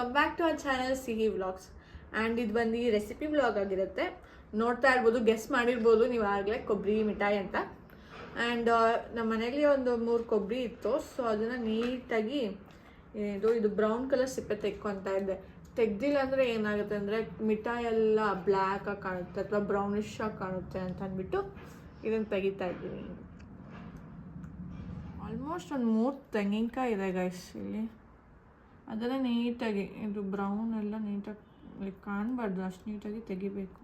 Welcome back to our channel Sihi vlogs. And ಇದು ಬಂದು recipe vlog ಆಗಿರುತ್ತೆ. ನೋಡ್ತಾ ಇರ್ಬೋದು, ಗೆಸ್ ಮಾಡಿರ್ಬೋದು ನೀವು ಆಗಲೇ ಕೊಬ್ಬರಿ ಮಿಠಾಯಿ ಅಂತ. ಆ್ಯಂಡ್ ನಮ್ಮ ಮನೇಲಿ ಒಂದು 3 ಕೊಬ್ಬರಿ ಇತ್ತು. ಸೊ ಅದನ್ನು ನೀಟಾಗಿ ಇದು ಬ್ರೌನ್ ಕಲರ್ ಸಿಪ್ಪೆ ತೆಕ್ಕೊತಾ ಇದ್ದೆ. ತೆಗ್ದಿಲ್ಲ ಅಂದರೆ ಏನಾಗುತ್ತೆ ಅಂದರೆ ಮಿಠಾಯಿ ಎಲ್ಲ ಬ್ಲ್ಯಾಕಾಗಿ ಕಾಣುತ್ತೆ ಅಥವಾ ಬ್ರೌನಿಶ್ ಆಗಿ ಕಾಣುತ್ತೆ ಅಂತ ಅಂದ್ಬಿಟ್ಟು ಇದನ್ನು ತೆಗಿತಾ ಇದ್ದೀನಿ. ಆಲ್ಮೋಸ್ಟ್ ಒಂದು 3 ತೆಂಗಿನಕಾಯಿ ಇದೆ ಗೈಸ್ ಇಲ್ಲಿ. ಅದೆಲ್ಲ ನೀಟಾಗಿ ಇದು ಬ್ರೌನ್ ಎಲ್ಲ ನೀಟಾಗಿ ಕಾಣಬಾರ್ದು, ಅಷ್ಟು ನೀಟಾಗಿ ತೆಗಿಬೇಕು.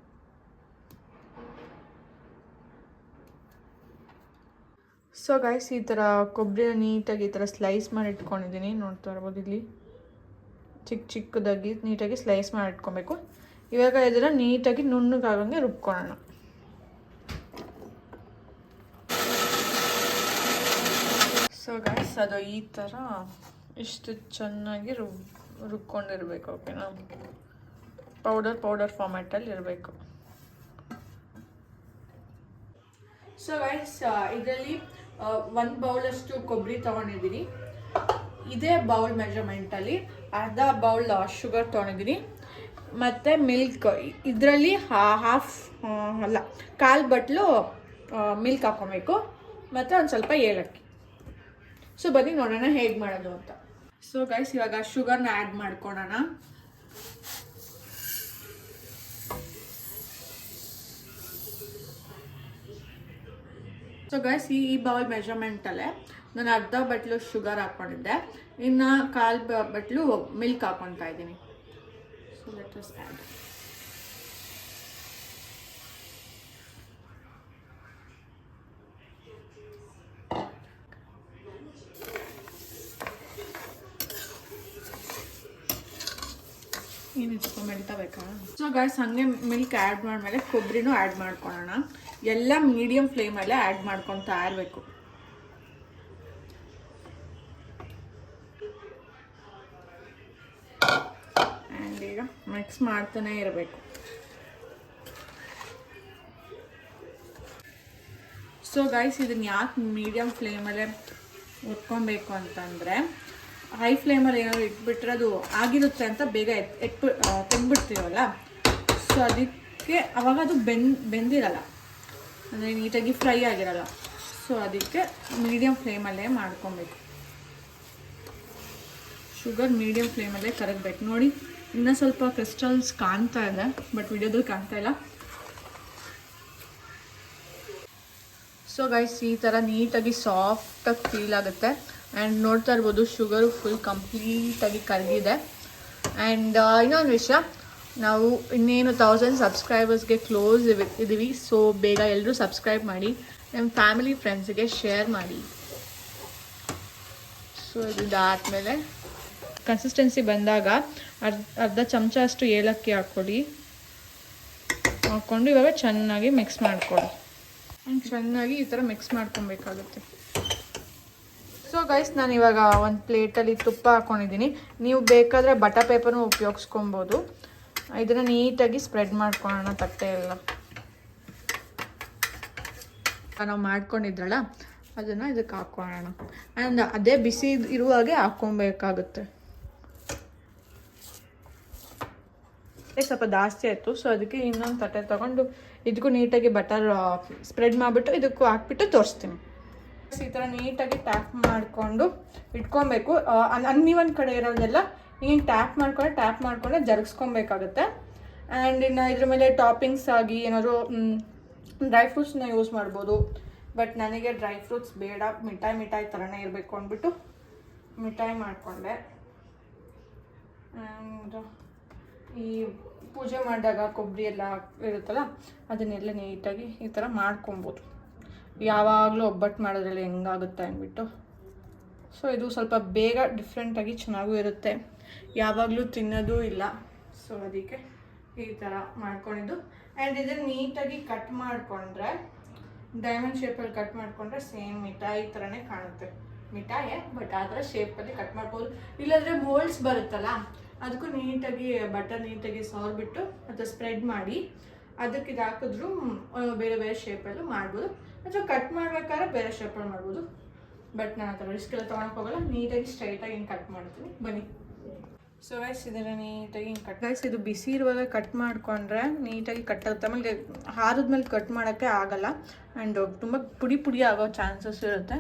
ಸೊ ಗೈಸ್ ಈ ಥರ ಕೊಬ್ಬರಿನ ನೀಟಾಗಿ ಈ ಥರ ಸ್ಲೈಸ್ ಮಾಡಿ ಇಟ್ಕೊಂಡಿದ್ದೀನಿ. ನೋಡ್ತಾ ಇರ್ಬೋದು ಇಲ್ಲಿ ಚಿಕ್ಕದಾಗಿ ನೀಟಾಗಿ ಸ್ಲೈಸ್ ಮಾಡಿ ಇಟ್ಕೊಬೇಕು. ಇವಾಗ ಇದನ್ನು ನೀಟಾಗಿ ನುಣ್ಣಗಾಗಂಗೆ ರುಬ್ಕೊಳ್ಳೋಣ. ಸೊ ಗೈಸ್ ಅದು ಈ ಥರ ಇಷ್ಟು ಚೆನ್ನಾಗಿ ರುಬ್ಕೊಂಡಿರ್ಬೇಕು. ಓಕೆನಾ, ಪೌಡರ್ ಫಾರ್ಮ್ಯಾಟಲ್ಲಿ ಇರಬೇಕು. ಸೊ ಗೈಸ್ ಇದರಲ್ಲಿ 1 ಬೌಲಷ್ಟು ಕೊಬ್ಬರಿ ತೊಗೊಂಡಿದ್ದೀನಿ. ಇದೇ ಬೌಲ್ ಮೆಜರ್ಮೆಂಟಲ್ಲಿ ಅರ್ಧ ಬೌಲ್ ಶುಗರ್ ತೊಗೊಂಡಿದ್ದೀನಿ ಮತ್ತು ಮಿಲ್ಕ್. ಇದರಲ್ಲಿ ಕಾಲು ಬಟ್ಲು ಮಿಲ್ಕ್ ಹಾಕ್ಕೊಬೇಕು ಮತ್ತು ಒಂದು ಸ್ವಲ್ಪ ಏಲಕ್ಕಿ. ಸೊ ಬನ್ನಿ ನೋಡೋಣ ಹೇಗೆ ಮಾಡೋದು ಅಂತ. ಸೊ ಗೈಸ್ ಇವಾಗ ಶುಗರ್ನ ಆ್ಯಡ್ ಮಾಡ್ಕೊಳ್ಳೋಣ. ಸೊ ಗೈಸ್ ಈ ಬೌಲ್ ಮೆಜರ್ಮೆಂಟಲ್ಲೇ ನಾನು ಅರ್ಧ ಬಟ್ಲು ಶುಗರ್ ಹಾಕ್ಕೊಂಡಿದ್ದೆ, ಇನ್ನು ಕಾಲು ಬಟ್ಲು ಮಿಲ್ಕ್ ಹಾಕ್ಕೊತಾ ಇದ್ದೀನಿ. So let us add. ಏನಿತ್ತು ಮೆಲ್ತಬೇಕಾ? ಸೊ ಗೈಸ್ ಹಾಗೆ ಮಿಲ್ಕ್ ಆ್ಯಡ್ ಮಾಡಿದ್ಮೇಲೆ ಕೊಬ್ಬರಿನೂ ಆ್ಯಡ್ ಮಾಡ್ಕೊಳ್ಳೋಣ. ಎಲ್ಲ ಮೀಡಿಯಮ್ ಫ್ಲೇಮಲ್ಲೇ ಆ್ಯಡ್ ಮಾಡ್ಕೊತಾ ಇರಬೇಕು. ಆ್ಯಂಡ್ ಈಗ ಮಿಕ್ಸ್ ಮಾಡ್ತಾನೆ ಇರಬೇಕು. ಸೊ ಗೈಸ್ ಇದನ್ನು ಯಾಕೆ ಮೀಡಿಯಮ್ ಫ್ಲೇಮಲ್ಲೇ ಉಟ್ಕೊಬೇಕು ಅಂತಂದರೆ, ಹೈ ಫ್ಲೇಮಲ್ಲಿ ಏನಾದರೂ ಇಟ್ಬಿಟ್ರೆ ಅದು ಆಗಿರುತ್ತೆ ಅಂತ ಬೇಗ ತೆಗ್ಬಿಡ್ತೀವಲ್ಲ. ಸೊ ಅದಕ್ಕೆ ಅವಾಗ ಅದು ಬೆಂದಿರಲ್ಲ, ಅಂದರೆ ನೀಟಾಗಿ ಫ್ರೈ ಆಗಿರಲ್ಲ. ಸೊ ಅದಕ್ಕೆ ಮೀಡಿಯಮ್ ಫ್ಲೇಮಲ್ಲೇ ಮಾಡ್ಕೊಬೇಕು. ಶುಗರ್ ಮೀಡಿಯಮ್ ಫ್ಲೇಮಲ್ಲೇ ಕರಗಬೇಕು. ನೋಡಿ ಇನ್ನೂ ಸ್ವಲ್ಪ ಕ್ರಿಸ್ಟಲ್ಸ್ ಕಾಣ್ತಾ ಇದೆ, ಬಟ್ ವಿಡಿಯೋದಲ್ಲಿ ಕಾಣ್ತಾ ಇಲ್ಲ. ಸೊ ಗೈಸ್ ಈ ಥರ ನೀಟಾಗಿ ಸಾಫ್ಟಾಗಿ ಫೀಲ್ ಆಗುತ್ತೆ. ಆ್ಯಂಡ್ ನೋಡ್ತಾ ಇರ್ಬೋದು ಶುಗರು ಫುಲ್ ಕಂಪ್ಲೀಟಾಗಿ ಕರಗಿದೆ. ಆ್ಯಂಡ್ ಇನ್ನೊಂದು ವಿಷಯ, ನಾವು ಇನ್ನೇನು 1000 ಸಬ್ಸ್ಕ್ರೈಬರ್ಸ್ಗೆ ಕ್ಲೋಸ್ ಇದ್ದೀವಿ. ಸೊ ಬೇಗ ಎಲ್ಲರೂ ಸಬ್ಸ್ಕ್ರೈಬ್ ಮಾಡಿ, ನಮ್ಮ ಫ್ಯಾಮಿಲಿ ಫ್ರೆಂಡ್ಸ್ಗೆ ಶೇರ್ ಮಾಡಿ. ಸೊ ಇದಾದಮೇಲೆ ಕನ್ಸಿಸ್ಟೆನ್ಸಿ ಬಂದಾಗ ಅರ್ಧ ಚಮಚ ಅಷ್ಟು ಏಲಕ್ಕಿ ಹಾಕ್ಕೊಂಡು ಇವಾಗ ಚೆನ್ನಾಗಿ ಮಿಕ್ಸ್ ಮಾಡ್ಕೊಳ್ಳಿ. ಚೆನ್ನಾಗಿ ಈ ಥರ ಮಿಕ್ಸ್ ಮಾಡ್ಕೊಬೇಕಾಗುತ್ತೆ. ಸೊ ಗೈಸ್ ನಾನು ಇವಾಗ ಒಂದು ಪ್ಲೇಟಲ್ಲಿ ತುಪ್ಪ ಹಾಕ್ಕೊಂಡಿದ್ದೀನಿ. ನೀವು ಬೇಕಾದರೆ ಬಟರ್ ಪೇಪರ್ನೂ ಉಪಯೋಗಿಸ್ಕೊಬೋದು. ಇದನ್ನು ನೀಟಾಗಿ ಸ್ಪ್ರೆಡ್ ಮಾಡ್ಕೊಳ್ಳೋಣ ತಟ್ಟೆ ಎಲ್ಲ. ನಾವು ಮಾಡ್ಕೊಂಡಿದ್ರಲ್ಲ ಅದನ್ನು ಇದಕ್ಕೆ ಹಾಕ್ಕೊಳ್ಳೋಣ. ಆ್ಯಂಡ್ ಅದೇ ಬಿಸಿ ಇರುವಾಗೆ ಹಾಕ್ಕೊಬೇಕಾಗುತ್ತೆ. ಸ್ವಲ್ಪ ಜಾಸ್ತಿ ಆಯಿತು. ಸೊ ಅದಕ್ಕೆ ಇನ್ನೊಂದು ತಟ್ಟೆ ತೊಗೊಂಡು ಇದಕ್ಕೂ ನೀಟಾಗಿ ಬಟರ್ ಸ್ಪ್ರೆಡ್ ಮಾಡಿಬಿಟ್ಟು ಇದಕ್ಕೂ ಹಾಕ್ಬಿಟ್ಟು ತೋರಿಸ್ತೀನಿ. ಈ ಥರ ನೀಟಾಗಿ ಟ್ಯಾಪ್ ಮಾಡಿಕೊಂಡು ಇಟ್ಕೊಬೇಕು. ಅನ್ನೀವನ್ ಕಡೆ ಇರೋದೆಲ್ಲ ಹಿಂಗೆ ಟ್ಯಾಪ್ ಮಾಡ್ಕೊಂಡೆ ಜರುಗಿಸ್ಕೊಬೇಕಾಗುತ್ತೆ. ಆ್ಯಂಡ್ ಇನ್ನು ಇದ್ರ ಮೇಲೆ ಟಾಪಿಂಗ್ಸ್ ಆಗಿ ಏನಾದರೂ ಡ್ರೈ ಫ್ರೂಟ್ಸ್ನ ಯೂಸ್ ಮಾಡ್ಬೋದು. ಬಟ್ ನನಗೆ ಡ್ರೈ ಫ್ರೂಟ್ಸ್ ಬೇಡ, ಮಿಠಾಯಿ ಥರನೇ ಇರಬೇಕು ಅಂದ್ಬಿಟ್ಟು ಮಿಠಾಯಿ ಮಾಡಿಕೊಂಡೆ. ಆ್ಯಂಡ್ ಈ ಪೂಜೆ ಮಾಡಿದಾಗ ಕೊಬ್ಬರಿ ಎಲ್ಲ ಇರುತ್ತಲ್ಲ ಅದನ್ನೆಲ್ಲ ನೀಟಾಗಿ ಈ ಥರ ಮಾಡ್ಕೊಬೋದು. ಯಾವಾಗಲೂ ಒಬ್ಬಟ್ಟು ಮಾಡೋದ್ರಲ್ಲಿ ಹೆಂಗಾಗುತ್ತೆ ಅಂದ್ಬಿಟ್ಟು. ಸೊ ಇದು ಸ್ವಲ್ಪ ಬೇಗ ಡಿಫ್ರೆಂಟಾಗಿ ಚೆನ್ನಾಗೂ ಇರುತ್ತೆ, ಯಾವಾಗಲೂ ತಿನ್ನೋದು ಇಲ್ಲ. ಸೊ ಅದಕ್ಕೆ ಈ ಥರ ಮಾಡ್ಕೊಂಡಿದ್ದು. ಆ್ಯಂಡ್ ಇದನ್ನು ನೀಟಾಗಿ ಕಟ್ ಮಾಡಿಕೊಂಡ್ರೆ, ಡೈಮಂಡ್ ಶೇಪಲ್ಲಿ ಕಟ್ ಮಾಡಿಕೊಂಡ್ರೆ ಸೇಮ್ ಮಿಠಾಯಿ ಥರನೇ ಕಾಣುತ್ತೆ. ಮಿಠಾಯಿ ಬಟ್ ಆ ಥರ ಶೇಪಲ್ಲಿ ಕಟ್ ಮಾಡ್ಬೋದು. ಇಲ್ಲಾಂದರೆ ಮೋಲ್ಡ್ಸ್ ಬರುತ್ತಲ್ಲ ಅದಕ್ಕೂ ನೀಟಾಗಿ ಬಟರ್ ನೀಟಾಗಿ ಸವರ್ಬಿಟ್ಟು ಅಥವಾ ಸ್ಪ್ರೆಡ್ ಮಾಡಿ ಅದಕ್ಕೆ ಇದು ಹಾಕಿದ್ರು ಬೇರೆ ಬೇರೆ ಶೇಪಲ್ಲೂ ಮಾಡ್ಬೋದು. ಅಥವಾ ಕಟ್ ಮಾಡ್ಬೇಕಾದ್ರೆ ಬೇರೆ ಶೇಪಲ್ಲಿ ಮಾಡ್ಬೋದು. ಬಟ್ ನಾನು ಆ ಥರ ರಿಸ್ಕ್ ಎಲ್ಲ ತೊಗೊಳಕ್ಕೆ ಹೋಗಲ್ಲ, ನೀಟಾಗಿ ಸ್ಟ್ರೈಟಾಗಿ ಹಿಂಗೆ ಕಟ್ ಮಾಡ್ತೀನಿ. ಬನ್ನಿ. ಸೊ ಗೈಸ್ ಇದನ್ನು ನೀಟಾಗಿ ಕಟ್ ಗೈಸ್ ಇದು ಬಿಸಿ ಇರುವಾಗ ಕಟ್ ಮಾಡಿಕೊಂಡ್ರೆ ನೀಟಾಗಿ ಕಟ್ ಆಗುತ್ತೆ. ಆಮೇಲೆ ಹಾರದ್ಮೇಲೆ ಕಟ್ ಮಾಡೋಕ್ಕೆ ಆಗಲ್ಲ ಆ್ಯಂಡ್ ತುಂಬ ಪುಡಿ ಪುಡಿ ಆಗೋ ಚಾನ್ಸಸ್ ಇರುತ್ತೆ.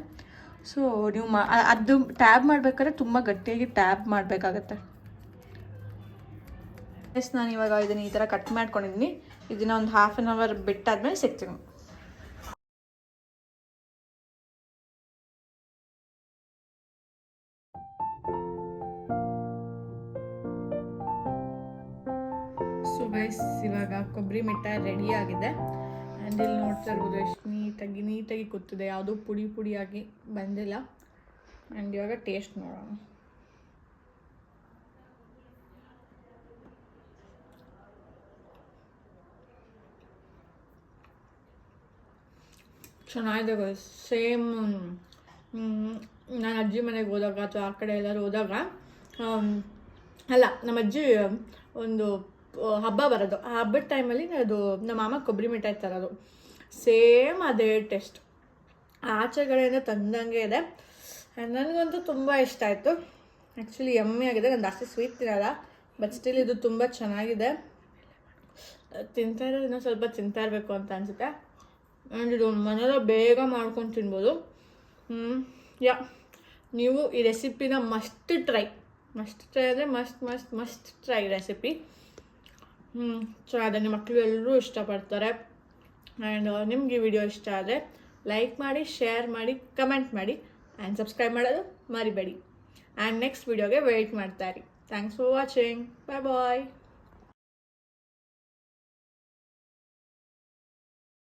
ಸೊ ನೀವು ಅದು ಟ್ಯಾಬ್ ಮಾಡ್ಬೇಕಾದ್ರೆ ತುಂಬ ಗಟ್ಟಿಯಾಗಿ ಟ್ಯಾಬ್ ಮಾಡಬೇಕಾಗತ್ತೆ. ಗೈಸ್ ನಾನು ಇವಾಗ ಇದನ್ನು ಈ ಥರ ಕಟ್ ಮಾಡ್ಕೊಂಡಿದ್ದೀನಿ. ಇದನ್ನು ಒಂದು 1/2 hour ಬಿಟ್ಟಾದ್ಮೇಲೆ ಸಿಗ್ತೀನಿ. ಸೊ ಗೈಸ್ ಇವಾಗ ಕೊಬ್ಬರಿ ಮಿಠಾಯಿ ರೆಡಿ ಆಗಿದೆ. ಆ್ಯಂಡ್ ಇಲ್ಲಿ ನೋಡ್ತಾ ಇರ್ಬೋದು ಎಷ್ಟು ನೀಟಾಗಿ ಕೂತಿದೆ, ಯಾವುದೂ ಪುಡಿ ಪುಡಿಯಾಗಿ ಬಂದಿಲ್ಲ. ಆ್ಯಂಡ್ ಇವಾಗ ಟೇಸ್ಟ್ ನೋಡೋಣ. ಚೆನ್ನಾಗಿದೆ ಗೈಸ್. ಸೇಮ್ ನಾನು ಅಜ್ಜಿ ಮನೆಗೆ ಹೋದಾಗ ಅಥವಾ ಆ ಕಡೆ ಎಲ್ಲರೂ ಹೋದಾಗ ಅಲ್ಲ ನಮ್ಮ ಅಜ್ಜಿ ಒಂದು ಹಬ್ಬ ಬರೋದು, ಆ ಹಬ್ಬದ ಟೈಮಲ್ಲಿ ಅದು ನಮ್ಮ ಮಾಮ ಕೊಬ್ಬರಿ ಮಿಠಾಯಿ ತರೋದು. ಸೇಮ್ ಅದೇ ಟೇಸ್ಟ್ ಆಚೆಗಡೆಯಿಂದ ತಂದಂಗೆ ಇದೆ. ನನಗಂತೂ ತುಂಬ ಇಷ್ಟ ಆಯಿತು. ಆ್ಯಕ್ಚುಲಿ ಯಮ್ಮಿ ಆಗಿದೆ. ನಾನು ಜಾಸ್ತಿ ಸ್ವೀಟ್ ತಿನ್ನಲ್ಲ, ಬಟ್ ಸ್ಟಿಲ್ ಇದು ತುಂಬ ಚೆನ್ನಾಗಿದೆ. ತಿಂತಾಯಿದ್ರೆ ಇನ್ನೂ ಸ್ವಲ್ಪ ತಿಂತಾ ಇರಬೇಕು ಅಂತ ಅನಿಸುತ್ತೆ. ಆ್ಯಂಡ್ ಇದು ಮನೆಯಲ್ಲ ಬೇಗ ಮಾಡ್ಕೊಂಡು ತಿನ್ಬೋದು. ನೀವು ಈ ರೆಸಿಪಿನ ಮಸ್ಟ್ ಟ್ರೈ ಅಂದರೆ ಮಸ್ಟ್ ಟ್ರೈ ರೆಸಿಪಿ. ಚೆನ್ನಾಗಿದೆ, ನಿಮ್ಮ ಮಕ್ಕಳು ಎಲ್ಲರೂ ಇಷ್ಟಪಡ್ತಾರೆ. ಆ್ಯಂಡ್ ನಿಮ್ಗೆ ಈ ವಿಡಿಯೋ ಇಷ್ಟ ಆದರೆ ಲೈಕ್ ಮಾಡಿ, ಶೇರ್ ಮಾಡಿ, ಕಮೆಂಟ್ ಮಾಡಿ ಆ್ಯಂಡ್ ಸಬ್ಸ್ಕ್ರೈಬ್ ಮಾಡೋದು ಮರಿಬೇಡಿ. ಆ್ಯಂಡ್ ನೆಕ್ಸ್ಟ್ ವಿಡಿಯೋಗೆ ವೆಯ್ಟ್ ಮಾಡ್ತಾಯಿರಿ. Thanks for watching. ಬಾಯ್.